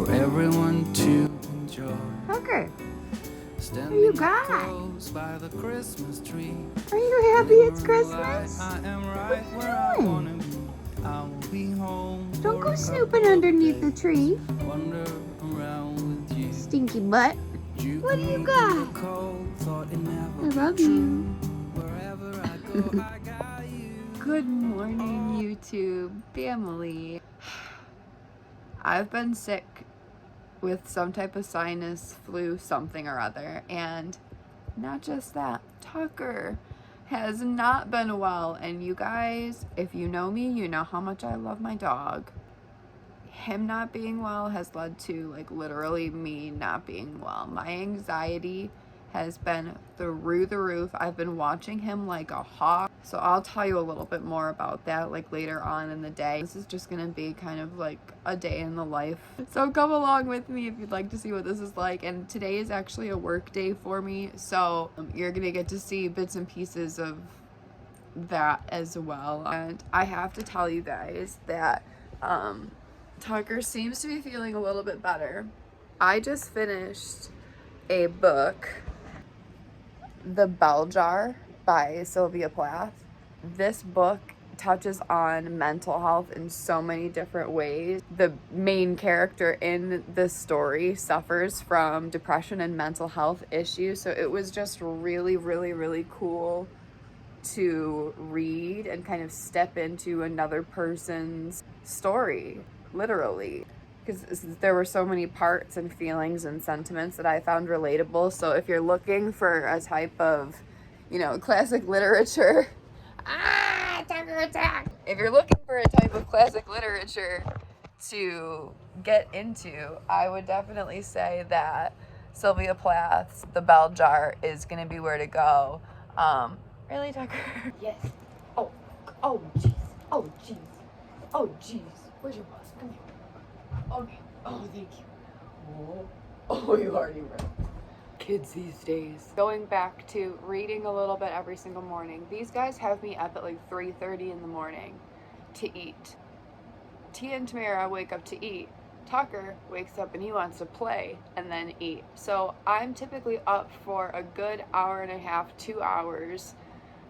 for everyone to enjoy. Tucker, what do you got? By the Christmas tree. Are you happy it's Christmas? I am What right are where I you wanna doing? be. I will be home. Don't go snooping underneath the tree. Wander around with you. Stinky butt. What do you got? I love you. Wherever I go, I got you. Good morning, YouTube family. I've been sick with some type of sinus, flu, something or other, and not just that, Tucker has not been well. And you guys, if you know me, you know how much I love my dog. Him not being well has led to like literally me not being well. My anxiety has been through the roof. I've been watching him like a hawk. So I'll tell you a little bit more about that like later on in the day. This is just gonna be kind of like a day in the life. So come along with me if you'd like to see what this is like. And today is actually a work day for me. So you're gonna get to see bits and pieces of that as well. And I have to tell you guys that Tucker seems to be feeling a little bit better. I just finished a book, The Bell Jar by Sylvia Plath. This book touches on mental health in so many different ways. The main character in this story suffers from depression and mental health issues, so it was just really, really, really cool to read and kind of step into another person's story, literally, because there were so many parts and feelings and sentiments that I found relatable. So if you're looking for a type of, classic literature, Tucker attack! If you're looking for a type of classic literature to get into, I would definitely say that Sylvia Plath's The Bell Jar is going to be where to go. Really, Tucker? Yes. Oh, jeez. Oh, jeez. Where's your bus? Come here. Okay. Oh, thank you. Oh, you already read. Kids these days. Going back to reading a little bit every single morning. These guys have me up at like 3:30 in the morning to eat. Tia and Tamara wake up to eat. Tucker wakes up and he wants to play and then eat. So I'm typically up for a good hour and a half, 2 hours,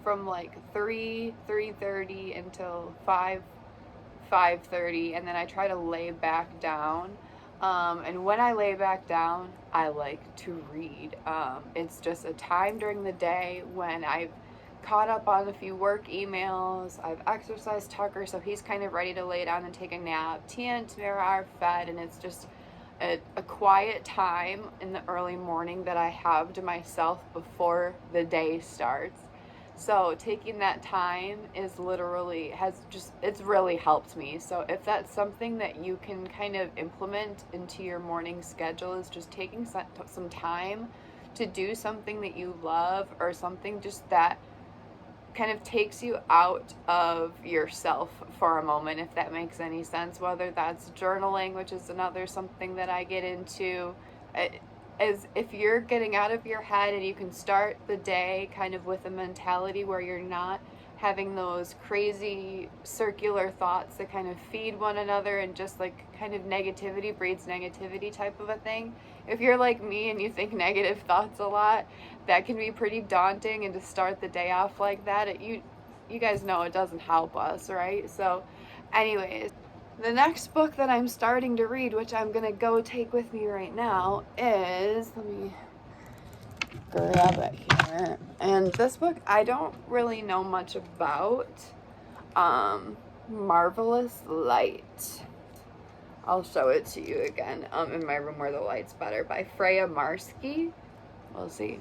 from like 3:30 until 5:30, and then I try to lay back down. And when I lay back down, I like to read. It's just a time during the day when I've caught up on a few work emails. I've exercised Tucker, so he's kind of ready to lay down and take a nap. Tia and Tamara are fed, and it's just a quiet time in the early morning that I have to myself before the day starts. So taking that time is literally it's really helped me. So if that's something that you can kind of implement into your morning schedule, is just taking some time to do something that you love, or something just that kind of takes you out of yourself for a moment, if that makes any sense. Whether that's journaling, which is another something that I get into, as if you're getting out of your head and you can start the day kind of with a mentality where you're not having those crazy circular thoughts that kind of feed one another, and just like kind of negativity breeds negativity type of a thing. If you're like me and you think negative thoughts a lot, that can be pretty daunting, and to start the day off like that, you guys know it doesn't help us, right? So anyways, the next book that I'm starting to read, which I'm gonna go take with me right now, is, let me grab it here. And this book I don't really know much about. Marvelous Light. I'll show it to you again in my room where the light's better, by Freya Marski. We'll see.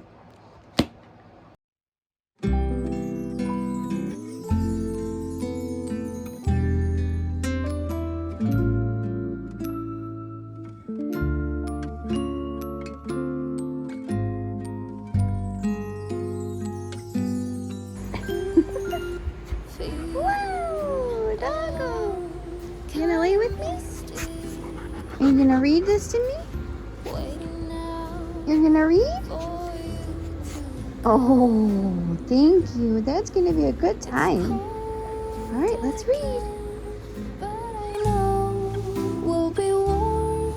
Whoa, doggo! You gonna lay with me? Are you gonna read this to me? You're gonna read? Oh, thank you. That's gonna be a good time. All right, let's read. We'll be warm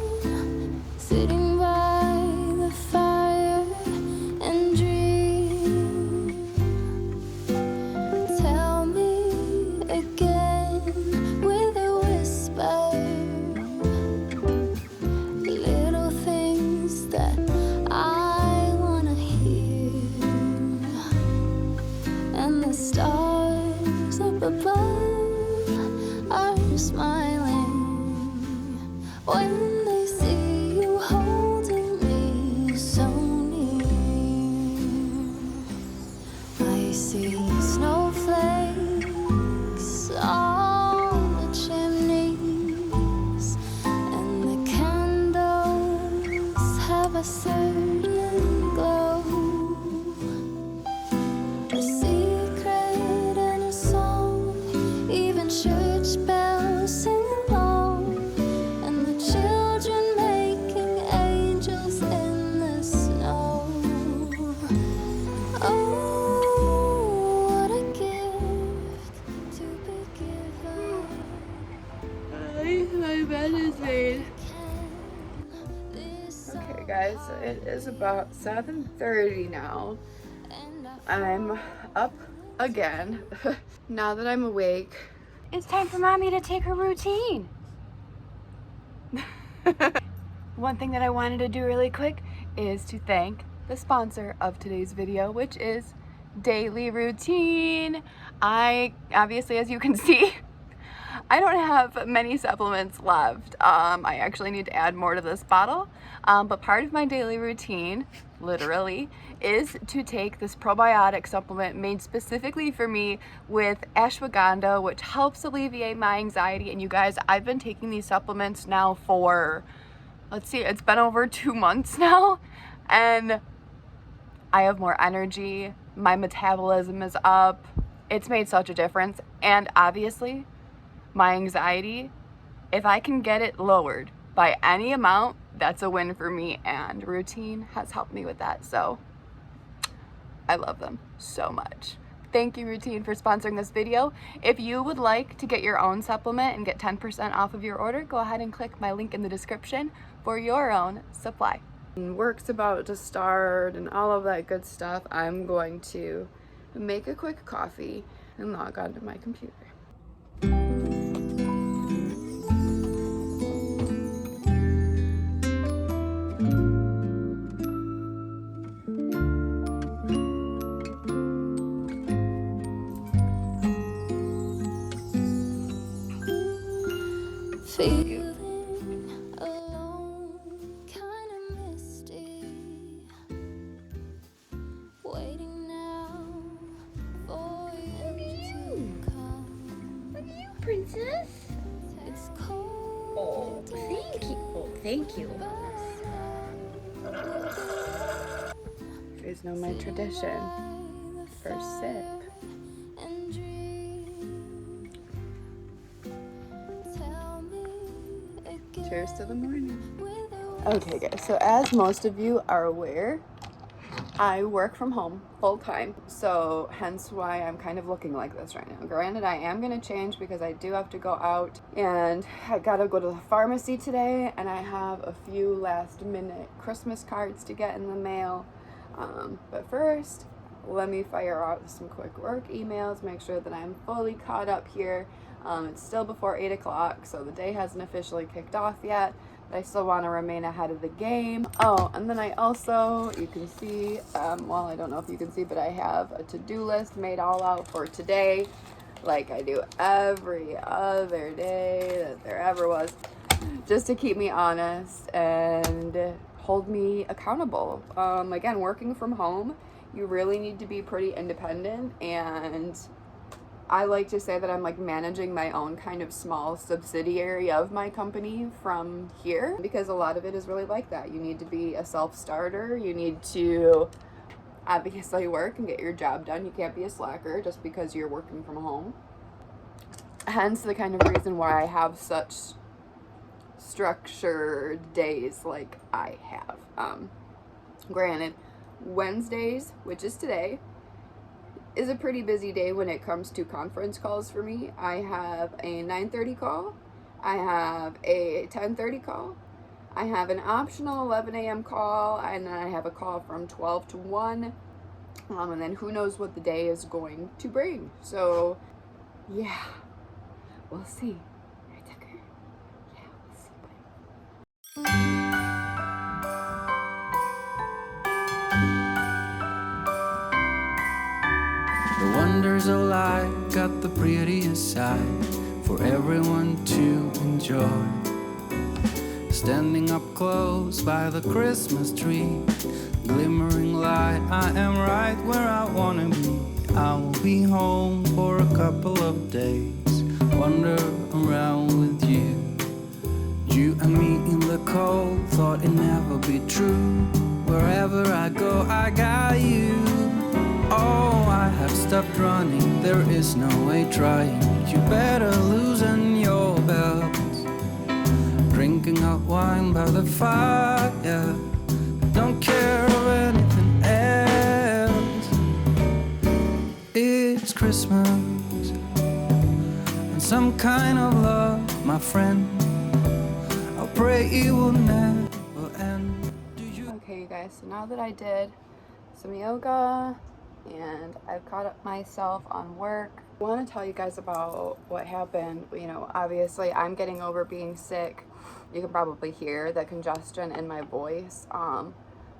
see snowflakes on the chimneys, and the candles have a certain glow. A secret in a song, even church bells sing along, and the children making angels in the snow. Oh, what a gift to be given. My bed is made. This Okay guys, so it is about 7:30 now. I'm up again. Now that I'm awake, it's time for mommy to take her routine. One thing that I wanted to do really quick is to thank the sponsor of today's video, which is Daily Routine. I obviously, as you can see, I don't have many supplements left. I actually need to add more to this bottle. But part of my daily routine, literally, is to take this probiotic supplement made specifically for me with ashwagandha, which helps alleviate my anxiety. And you guys, I've been taking these supplements now for, let's see, it's been over 2 months now. And I have more energy. My metabolism is up. It's made such a difference. And obviously, my anxiety, if I can get it lowered by any amount, that's a win for me, and Routine has helped me with that. So I love them so much. Thank you, Routine, for sponsoring this video. If you would like to get your own supplement and get 10% off of your order, go ahead and click my link in the description for your own supply. Work's about to start and all of that good stuff. I'm going to make a quick coffee and log on to my computer. feeling alone, kinda misty, waiting now for you to come. Look at you, princess. It's cold. Oh, thank you. Oh, thank you. You guys know my tradition. First sip. And dream. Tell me again. Cheers to the morning. With a Okay guys, so as most of you are aware, I work from home full time, so hence why I'm kind of looking like this right now. Granted, I am going to change because I do have to go out, and I gotta go to the pharmacy today, and I have a few last minute Christmas cards to get in the mail. But first, let me fire out some quick work emails, make sure that I'm fully caught up here. It's still before 8 o'clock, so the day hasn't officially kicked off yet. I still want to remain ahead of the game. Oh, and then I also, you can see, well, I don't know if you can see, but I have a to-do list made all out for today, like I do every other day that there ever was, just to keep me honest and hold me accountable. Again, working from home, you really need to be pretty independent, and I like to say that I'm like managing my own kind of small subsidiary of my company from here, because a lot of it is really like that. You need to be a self-starter. You need to obviously work and get your job done. You can't be a slacker just because you're working from home. Hence the kind of reason why I have such structured days like I have. Granted, Wednesdays, which is today, is a pretty busy day when it comes to conference calls for me. I have a 9:30 call, I have a 10:30 call, I have an optional 11 a.m. call, and then I have a call from 12 to 1, and then who knows what the day is going to bring. So yeah, we'll see. Right, Tucker? Yeah, we'll see. The wonders of life got the prettiest side for everyone to enjoy. Standing up close by the Christmas tree, glimmering light, I am right where I wanna be. I will be home for a couple of days, wander around with you. You and me in the cold, thought it'd never be true. Wherever I go, I got you. Oh, I have stopped running, there is no way trying. You better loosen your belt. Drinking hot wine by the fire, don't care of anything else. It's Christmas and some kind of love, my friend. I'll pray it will never end. Okay, you guys, so now that I did some yoga and I've caught up myself on work, I want to tell you guys about what happened. You know, obviously I'm getting over being sick. You can probably hear the congestion in my voice.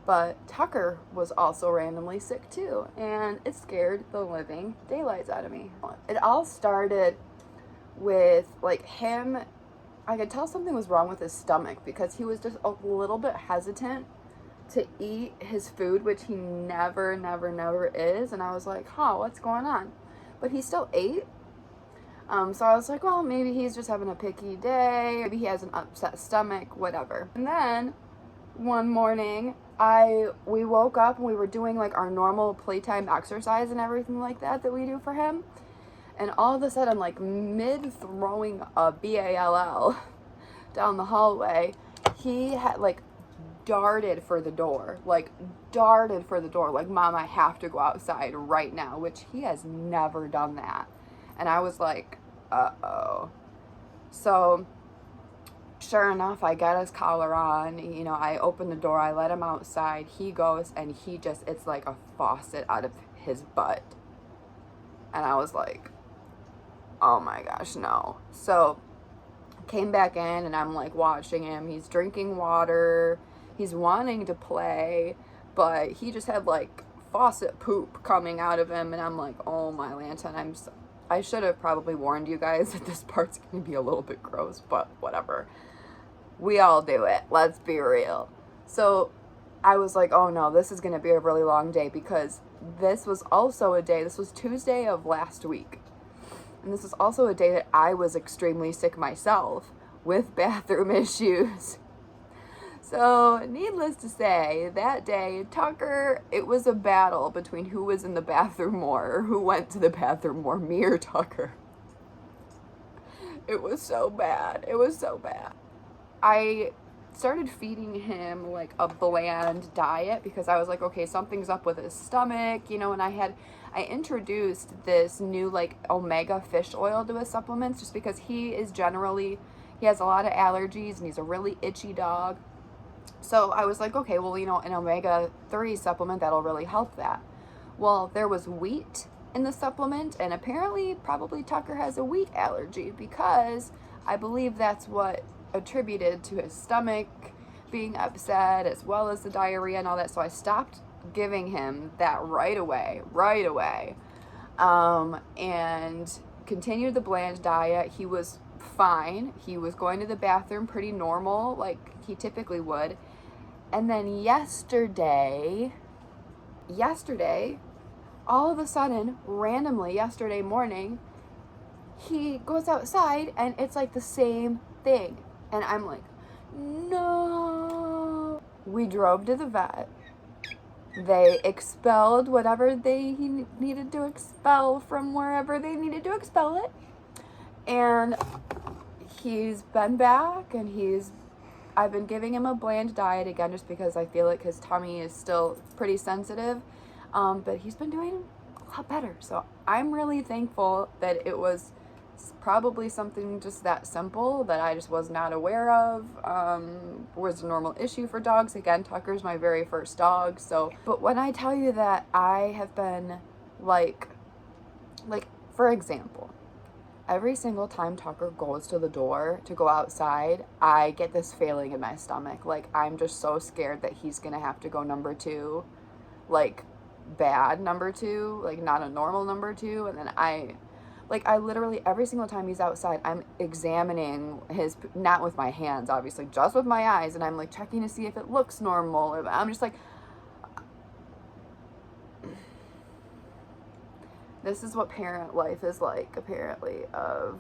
But Tucker was also randomly sick too, and it scared the living daylights out of me. It all started with like him. I could tell something was wrong with his stomach because he was just a little bit hesitant to eat his food, which he never is. And I was like, huh, what's going on? But he still ate. So I was like, well, maybe he's just having a picky day. Maybe he has an upset stomach, whatever. And then one morning, we woke up and we were doing like our normal playtime exercise and everything like that we do for him. And all of a sudden, like mid throwing a BALL down the hallway, he had like darted for the door, like Mom, I have to go outside right now, which he has never done that. And I was like, uh-oh. So sure enough, I get his collar on, you know, I open the door, I let him outside, he goes, and he just, it's like a faucet out of his butt. And I was like, oh my gosh, no. So came back in and I'm like watching him, he's drinking water, he's wanting to play, but he just had like faucet poop coming out of him, and I'm like, oh my lantern, I should have probably warned you guys that this part's gonna be a little bit gross, but whatever. We all do it, let's be real. So I was like, oh no, this is gonna be a really long day, because this was also a day, this was Tuesday of last week, and this was also a day that I was extremely sick myself with bathroom issues. So needless to say, that day, Tucker, it was a battle between who was in the bathroom more, or who went to the bathroom more, me or Tucker. It was so bad. It was so bad. I started feeding him like a bland diet because I was like, okay, something's up with his stomach, you know, and I introduced this new like omega fish oil to his supplements just because he has a lot of allergies and he's a really itchy dog. So I was like, okay, well, you know, an omega-3 supplement, that'll really help that. Well, there was wheat in the supplement, and apparently probably Tucker has a wheat allergy, because I believe that's what attributed to his stomach being upset, as well as the diarrhea and all that. So I stopped giving him that right away, and continued the bland diet. He was fine. He was going to the bathroom pretty normal, like he typically would. And then yesterday, all of a sudden, randomly, yesterday morning, he goes outside and it's like the same thing. And I'm like, no. We drove to the vet. They expelled whatever they needed to expel from wherever they needed to expel it. And he's been back, and I've been giving him a bland diet again just because I feel like his tummy is still pretty sensitive. But he's been doing a lot better. So I'm really thankful that it was probably something just that simple that I just was not aware of. Was a normal issue for dogs. Again, Tucker's my very first dog. So, but when I tell you that I have been like for example, every single time Tucker goes to the door to go outside, I get this feeling in my stomach. Like, I'm just so scared that he's gonna have to go number 2, like bad number 2, like not a normal number 2. And then I literally, every single time he's outside, I'm examining not with my hands, obviously, just with my eyes. And I'm like checking to see if it looks normal. Or I'm just like, this is what parent life is like, apparently, of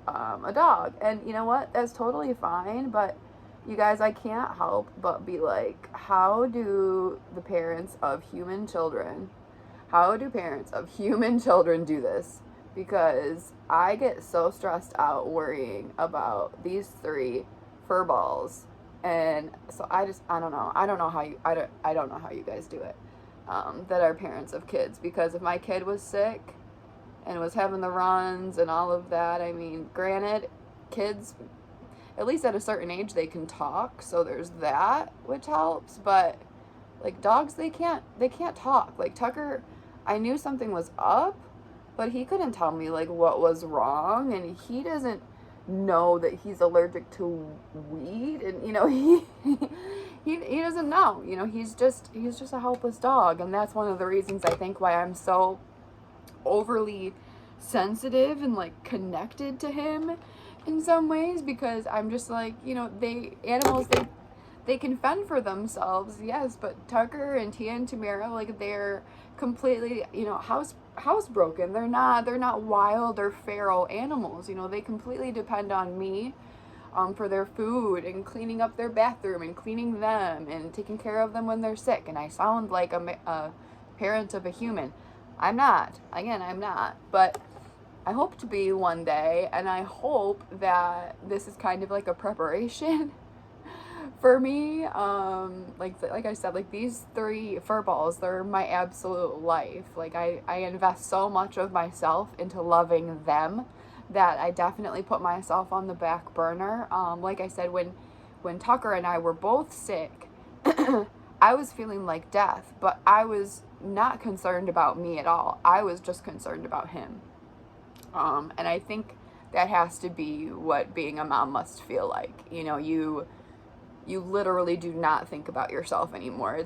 a dog. And you know what? That's totally fine, but you guys, I can't help but be like, how do parents of human children do this? Because I get so stressed out worrying about these 3 fur balls. And so I don't know how you guys do it, that are parents of kids. Because if my kid was sick and was having the runs and all of that, I mean, granted, kids, at least at a certain age, they can talk, so there's that, which helps. But like dogs, they can't talk. Like Tucker, I knew something was up, but he couldn't tell me like what was wrong, and he doesn't know that he's allergic to weed, and you know, he doesn't know, you know, he's just a helpless dog. And that's one of the reasons I think why I'm so overly sensitive and like connected to him in some ways, because I'm just like, you know, animals can fend for themselves, yes, but Tucker and Tia and Tamara, like, they're completely, you know, housebroken. They're not wild or feral animals, you know. They completely depend on me for their food and cleaning up their bathroom and cleaning them and taking care of them when they're sick. And I sound like a parent of a human. I'm not, but I hope to be one day, and I hope that this is kind of like a preparation for me. Like I said, like these 3 fur balls, they're my absolute life. Like I invest so much of myself into loving them that I definitely put myself on the back burner. Like I said, when Tucker and I were both sick, I was feeling like death, but I was not concerned about me at all. I was just concerned about him. And I think that has to be what being a mom must feel like. You know, you literally do not think about yourself anymore.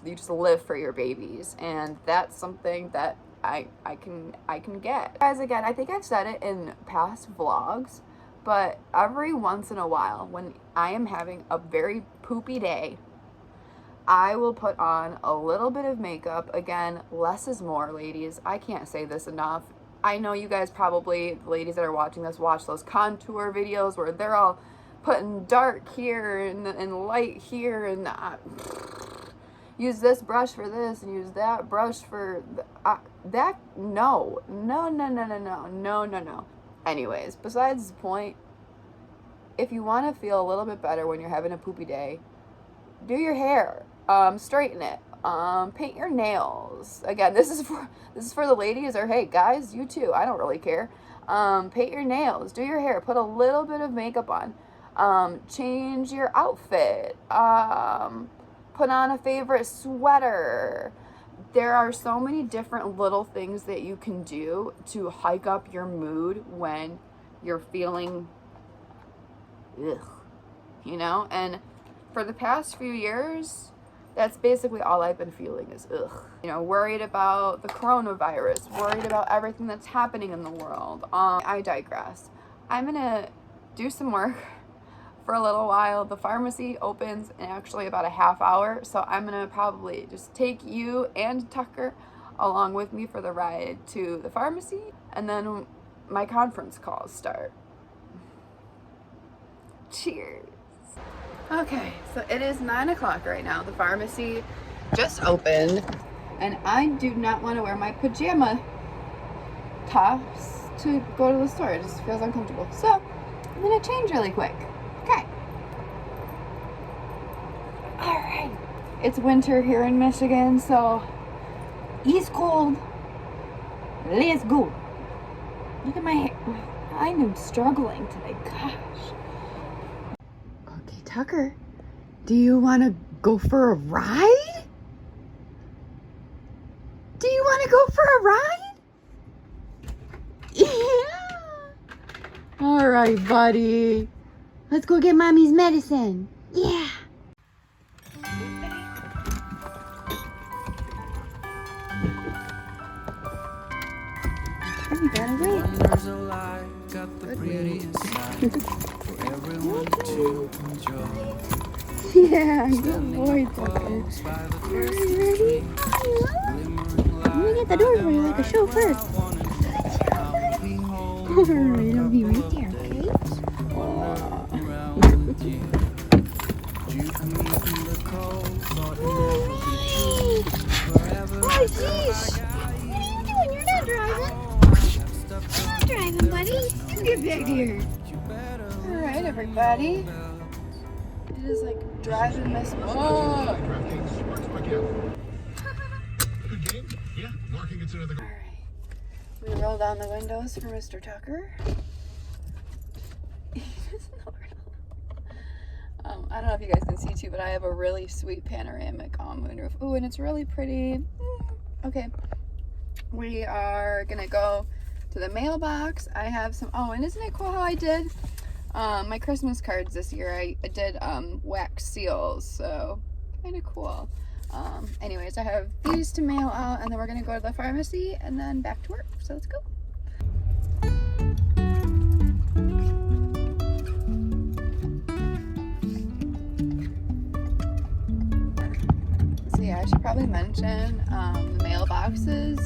You just live for your babies, and that's something that I can get. Guys, again, I think I've said it in past vlogs, but every once in a while, when I am having a very poopy day, I will put on a little bit of makeup. Again, less is more, ladies. I can't say this enough. I know you guys probably, the ladies that are watching this, watch those contour videos where they're all putting dark here and light here, and use this brush for this and use that brush for that. No. Anyways, besides the point, if you want to feel a little bit better when you're having a poopy day, do your hair, straighten it, paint your nails. Again, this is for the ladies, or hey guys, you too, I don't really care. Paint your nails, do your hair, put a little bit of makeup on, change your outfit, put on a favorite sweater. There are so many different little things that you can do to hike up your mood when you're feeling ugh, you know. And for the past few years, that's basically all I've been feeling is ugh. You know, worried about the coronavirus, worried about everything that's happening in the world. I digress. I'm gonna do some work for a little while. The pharmacy opens in actually about a half hour, so I'm gonna probably just take you and Tucker along with me for the ride to the pharmacy, and then my conference calls start. Cheers. Okay, so it is 9 o'clock right now. The pharmacy just opened, and I do not want to wear my pajama tops to go to the store. It just feels uncomfortable. So I'm gonna change really quick. Okay. All right. It's winter here in Michigan, so East cold. Let's go. Look at my hair. I'm struggling today. Gosh. Okay, Tucker, do you want to go for a ride? Do you want to go for a ride? Yeah. All right, buddy. Let's go get mommy's medicine. Yeah. You gotta wait. Wonders alike got the prettiest side for everyone to enjoy. Yeah, good boy, Tucker. Close by the Are you Christmas ready? tree, glimmering Let me get light the door for you like a chauffeur. Alright, I'll be right there, okay? Oh, jeez. What are you doing? You're not driving. You're not driving, buddy. You get back here. Alright, everybody. It is like driving Miss. Oh! Alright. We roll down the windows for Mr. Tucker. I don't know if you guys can see too, but I have a really sweet panoramic moonroof. Ooh, and it's really pretty. Okay. We are gonna go to the mailbox. I have some, oh, and isn't it cool how I did my Christmas cards this year? I did wax seals, so kind of cool. Anyways, I have these to mail out, and then we're gonna go to the pharmacy and then back to work. So let's go. So yeah, I should probably mention the mailboxes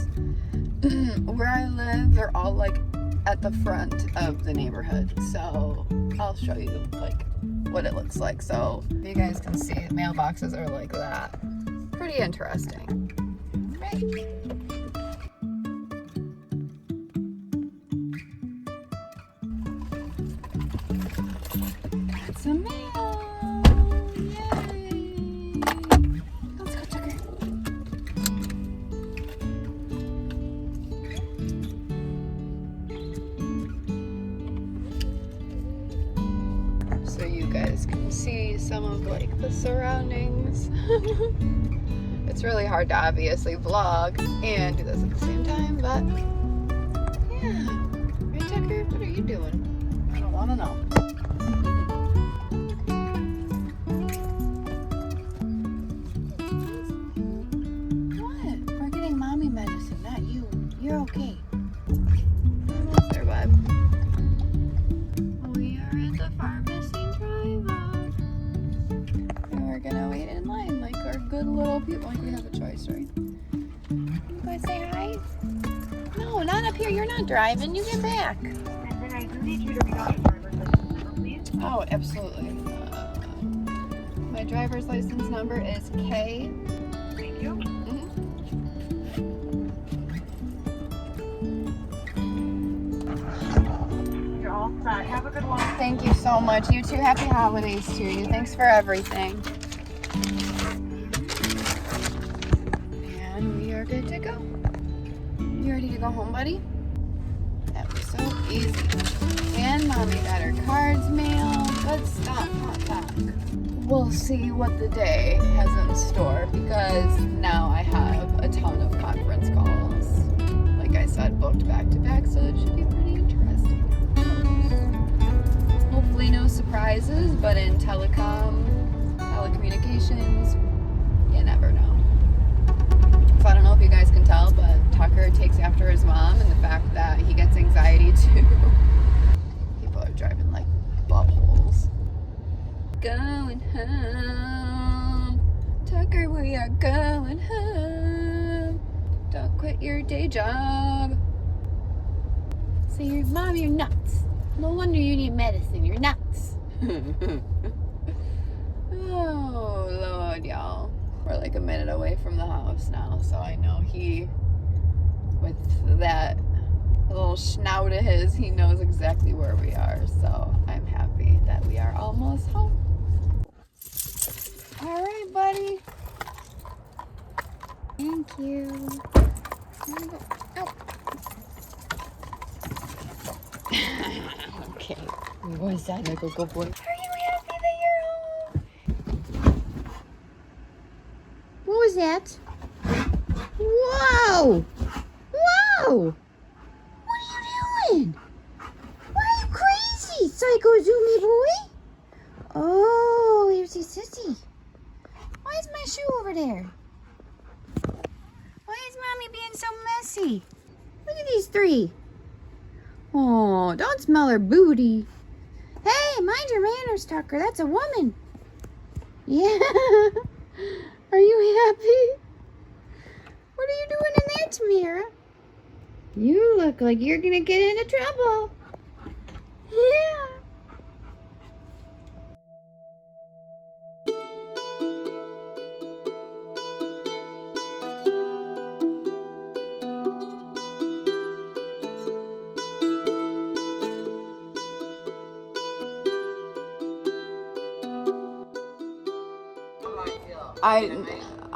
where I live. They're all like at the front of the neighborhood, so I'll show you like what it looks like. So you guys can see mailboxes are like that. Pretty interesting, right? Got some mail! Yay! Let's go, Tucker. So you guys can see some of like the surroundings. It's really hard to obviously vlog and do this at the same time, but yeah. Right, Tucker? What are you doing? I don't want to know. What? We're getting mommy medicine, not you. You're okay. Almost there, bud. We are at the pharmacy drive-up. And we're gonna wait in line like our good little people. Like we have a choice, right? You guys say hi? No, not up here. You're not driving. You get back. And then I do need you to read out your driver's license number, please. Oh, absolutely. My driver's license number is K. Thank you. You're all set. Have a good one. Thank you so much. You too. Happy holidays to you. Thanks for everything. And we are good to go. You ready to go home, buddy? That was so easy. And mommy got her cards mailed. Let's stop hot talk. We'll see what the day has in store because now I have a ton of conference calls. Like I said, booked back to back, so it should be pretty interesting. Hopefully no surprises, but in telecommunications, you never know. So I don't know if you guys can tell, but Tucker takes after his mom and the fact that he gets anxiety too. People are driving like buttholes. Going home. Tucker, we are going home. Don't quit your day job. Say, your mom, you're nuts. No wonder you need medicine. You're nuts. Oh, Lord, y'all. We're like a minute away from the house now, so I know he, with that little schnout of his, he knows exactly where we are, so I'm happy that we are almost home. All right, buddy. Thank you. Go. Oh. Okay. What is that, Nickel? Good boy. Are you happy that you're home? What was that? Whoa! Whoa! What are you doing? Why are you crazy, psycho zoomy boy? Oh, here's your sissy. Why is my shoe over there? Why is mommy being so messy? Look at these three. Oh, don't smell her booty. Hey, mind your manners, Tucker. That's a woman. Yeah. Are you happy? What are you doing in there, Tamira. You look like you're gonna get into trouble. Yeah.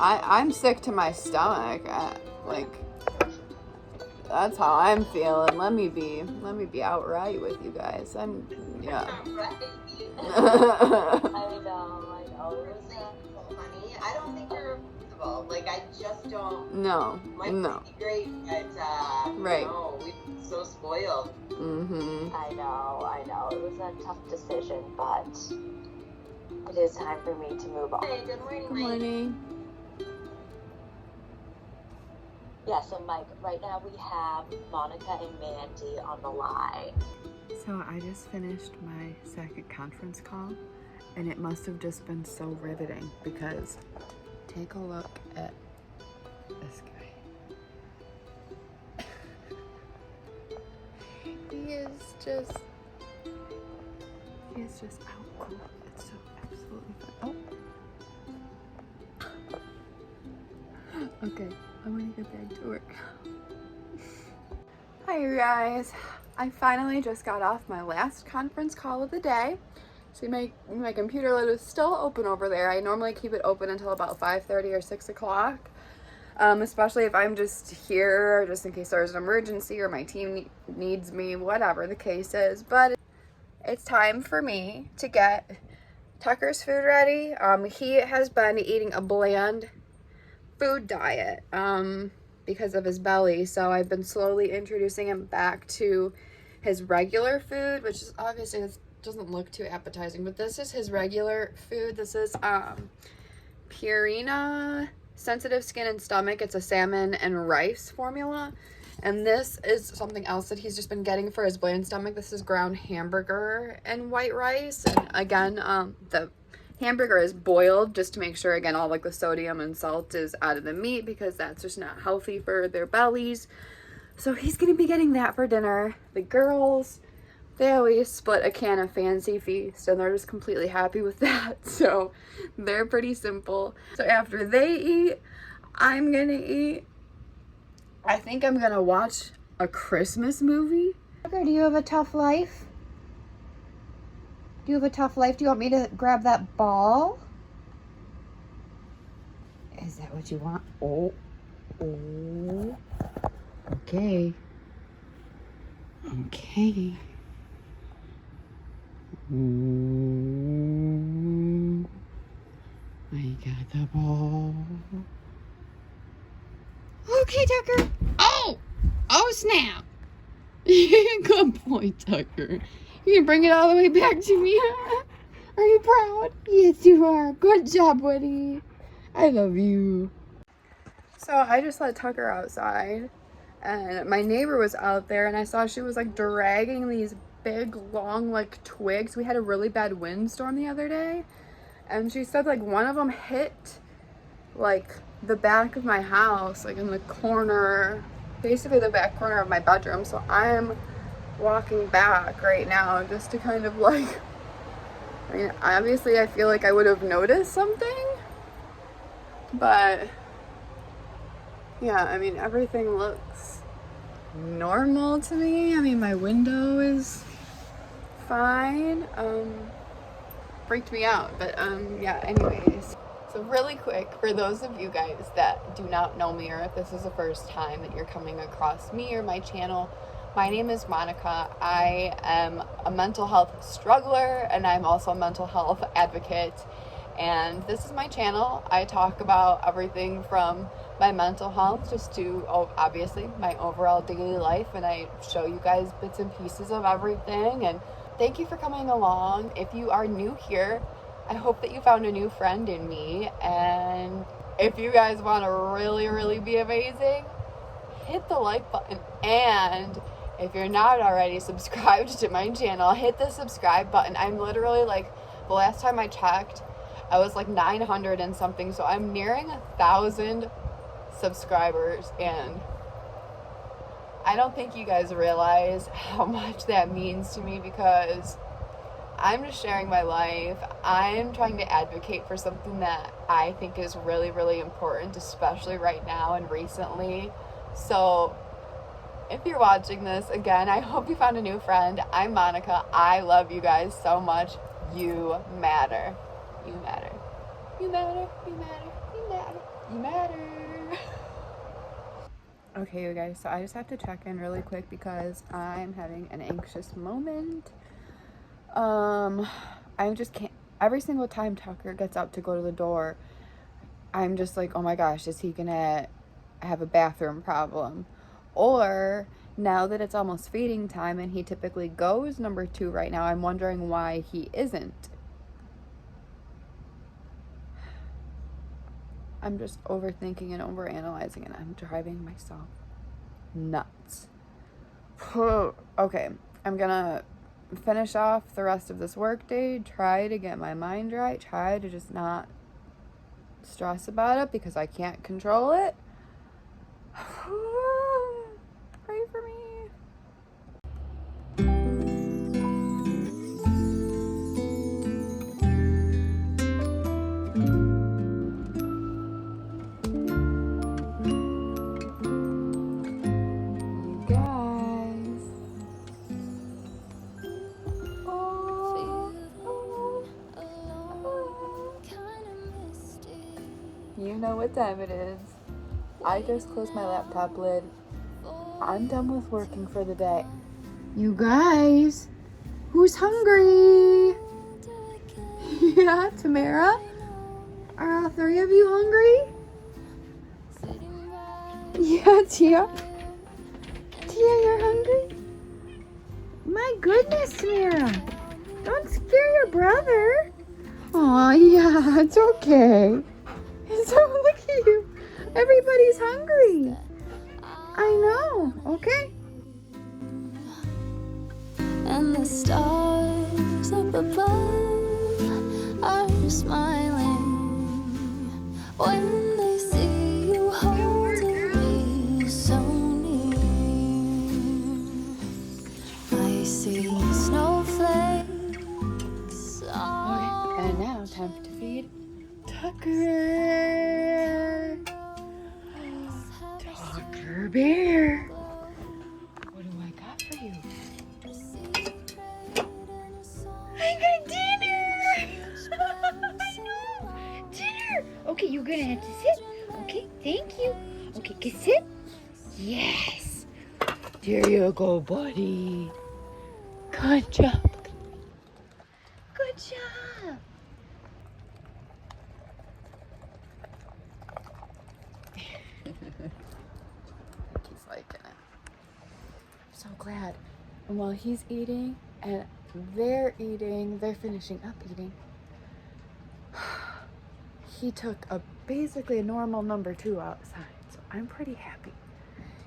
I'm sick to my stomach. Like, that's how I'm feeling. Let me be outright with you guys. Yeah. I know. Honey, I don't think you're replaceable. Like, I just don't. No. Might be great at, right. No, we're so spoiled. Mm-hmm. I know. It was a tough decision, but it is time for me to move on. Hey, good morning, Good morning. Yeah, so Mike, right now we have Monica and Mandy on the line. So I just finished my second conference call, and it must have just been so riveting because take a look at this guy. He is just out cool. It's so absolutely fun. Oh. Okay, I want to get back to work. Hi you guys. I finally just got off my last conference call of the day. See, my computer lid is still open over there. I normally keep it open until about 5:30 or 6 o'clock. Especially if I'm just here, just in case there's an emergency or my team needs me, whatever the case is. But it's time for me to get Tucker's food ready. He has been eating a bland food diet because of his belly, so I've been slowly introducing him back to his regular food, which is obviously, this doesn't look too appetizing, but this is his regular food. This is Purina Sensitive Skin and Stomach. It's a salmon and rice formula, and this is something else that he's just been getting for his bland stomach. This is ground hamburger and white rice, and again, the hamburger is boiled just to make sure, again, all like the sodium and salt is out of the meat because that's just not healthy for their bellies. So he's gonna be getting that for dinner. The girls, they always split a can of Fancy Feast and they're just completely happy with that. So they're pretty simple. So after they eat, I'm gonna eat. I think I'm gonna watch a Christmas movie. Tucker, do you have a tough life? Do you have a tough life? Do you want me to grab that ball? Is that what you want? Oh. Okay. I got the ball. Okay, Tucker. Oh snap. Good boy, Tucker. You can bring it all the way back to me. Are you proud? Yes, you are. Good job, buddy. I love you. So I just let Tucker outside, and my neighbor was out there, and I saw she was like dragging these big, long, like twigs. We had a really bad windstorm the other day, and she said like one of them hit like the back of my house, like in the corner, basically the back corner of my bedroom. So I'm walking back right now just to kind of like, I mean, obviously I feel like I would have noticed something, but yeah, I mean, everything looks normal to me. I mean, my window is fine. Freaked me out, but yeah, anyways. So really quick, for those of you guys that do not know me, or if this is the first time that you're coming across me or my channel, my name is Monica. I am a mental health struggler, and I'm also a mental health advocate. And this is my channel. I talk about everything from my mental health just to, obviously, my overall daily life. And I show you guys bits and pieces of everything. And thank you for coming along. If you are new here, I hope that you found a new friend in me. And if you guys want to really, really be amazing, hit the like button. And if you're not already subscribed to my channel, hit the subscribe button. I'm literally like, the last time I checked, I was like 900 and something. So I'm nearing 1,000 subscribers, and I don't think you guys realize how much that means to me, because I'm just sharing my life. I'm trying to advocate for something that I think is really, really important, especially right now and recently. So if you're watching this, again, I hope you found a new friend. I'm Monica. I love you guys so much. You matter. You matter. You matter. You matter. You matter. You matter. Okay, you guys, so I just have to check in really quick because I'm having an anxious moment. I just can't. Every single time Tucker gets up to go to the door, I'm just like, oh my gosh, is he gonna have a bathroom problem? Or now that it's almost feeding time and he typically goes number 2 right now, I'm wondering why he isn't. I'm just overthinking and overanalyzing, and I'm driving myself nuts. Okay, I'm gonna finish off the rest of this workday, try to get my mind right, try to just not stress about it because I can't control it. Pray for me. You guys. You know what time it is. I just closed my laptop lid. I'm done with working for the day. You guys, who's hungry? Yeah, Tamara? Are all 3 of you hungry? Yeah, Tia? Tia, you're hungry? My goodness, Tamara. Don't scare your brother. Aw, yeah, it's okay. So look at you. Everybody's hungry. I know, okay? And the stars up above are smiling when they see you holding me so near. I see snowflakes. Okay, and now time to feed Tucker. Tucker Bear. What do I got for you? I got dinner. Dinner. Okay, you're gonna have to sit. Okay, thank you. Okay, can sit. Yes. There you go, buddy. Good job. Good job. He's liking it. I'm so glad. And while he's eating and they're eating, they're finishing up eating, he took basically a normal number 2 outside. So I'm pretty happy.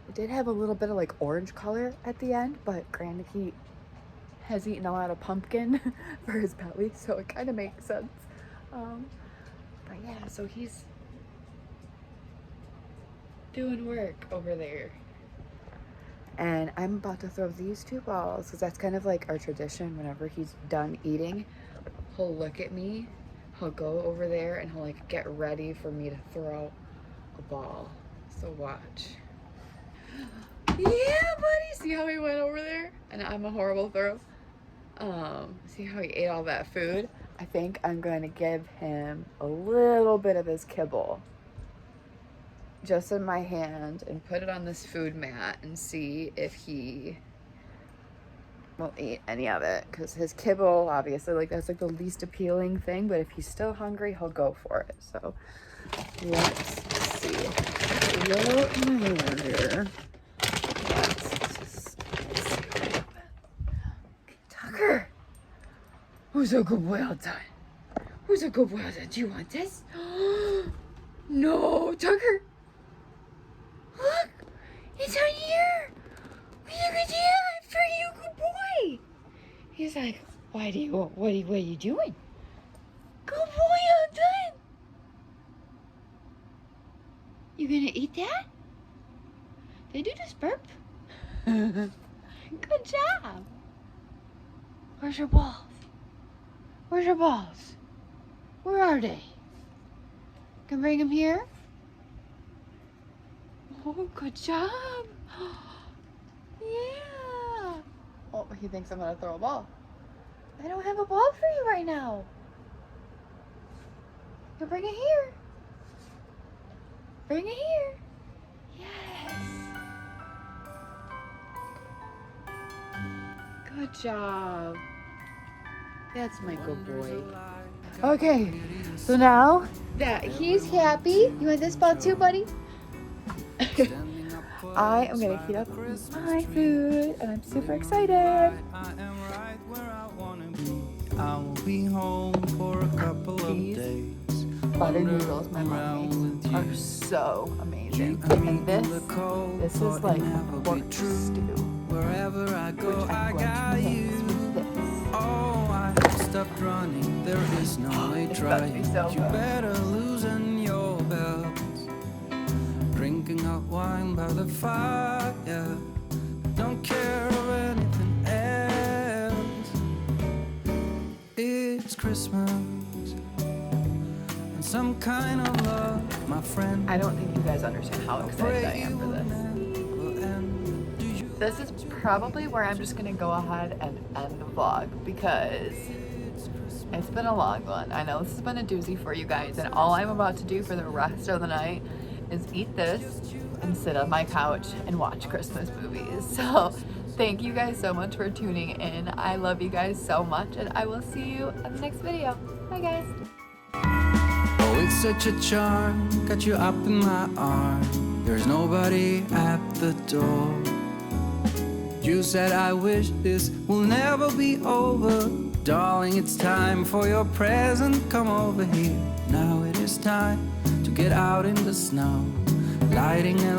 It did have a little bit of like orange color at the end, but granted he has eaten a lot of pumpkin for his belly, so it kind of makes sense. But yeah, so he's doing work over there. And I'm about to throw these 2 balls because that's kind of like our tradition. Whenever he's done eating, he'll look at me, he'll go over there, and he'll like get ready for me to throw a ball. So watch. Yeah, buddy. See how he went over there? And I'm a horrible throw. See how he ate all that food? I think I'm going to give him a little bit of his kibble just in my hand and put it on this food mat and see if he will eat any of it, because his kibble, obviously, like that's like the least appealing thing, but if he's still hungry, he'll go for it. So let's see. Throw it in my hand here. Let's just see what happens. Tucker, who's a good boy all done? Who's a good boy all done? Do you want this? No, Tucker. Look, it's on here. Look at that for you, good boy. He's like, what are you doing? Good boy, all done. You gonna eat that? Did you just burp? Good job. Where's your balls? Where's your balls? Where are they? Can bring them here? Oh, good job. Yeah. Oh, he thinks I'm gonna throw a ball. I don't have a ball for you right now. You bring it here. Bring it here. Yes. Good job. That's my good boy. Okay, so now that he's happy, you want this ball too, buddy? I am gonna heat up my food and I'm super excited. I will be home for a couple of These days. Buttered noodles my mom makes are so amazing. And this is like a pork stew, Wherever I go, which I I'm got going to you. mix with this. Oh, I have stopped running. There is no way It's about to be trying. so You good. better loosen your belts. Drinking hot wine by the fire. Don't care of anything else. It's Christmas. And some kind of love, my friend. I don't think you guys understand how excited I am for this. This is probably where I'm just gonna go ahead and end the vlog because it's been a long one. I know this has been a doozy for you guys, and all I'm about to do for the rest of the night is eat this and sit on my couch and watch Christmas movies. So thank you guys so much for tuning in. I love you guys so much, and I will see you in the next video. Bye guys. Oh, it's such a charm, got you up in my arm. There's nobody at the door. You said I wish this will never be over. Darling, it's time for your present. Come over here. Now it is time to get out in the snow, lighting a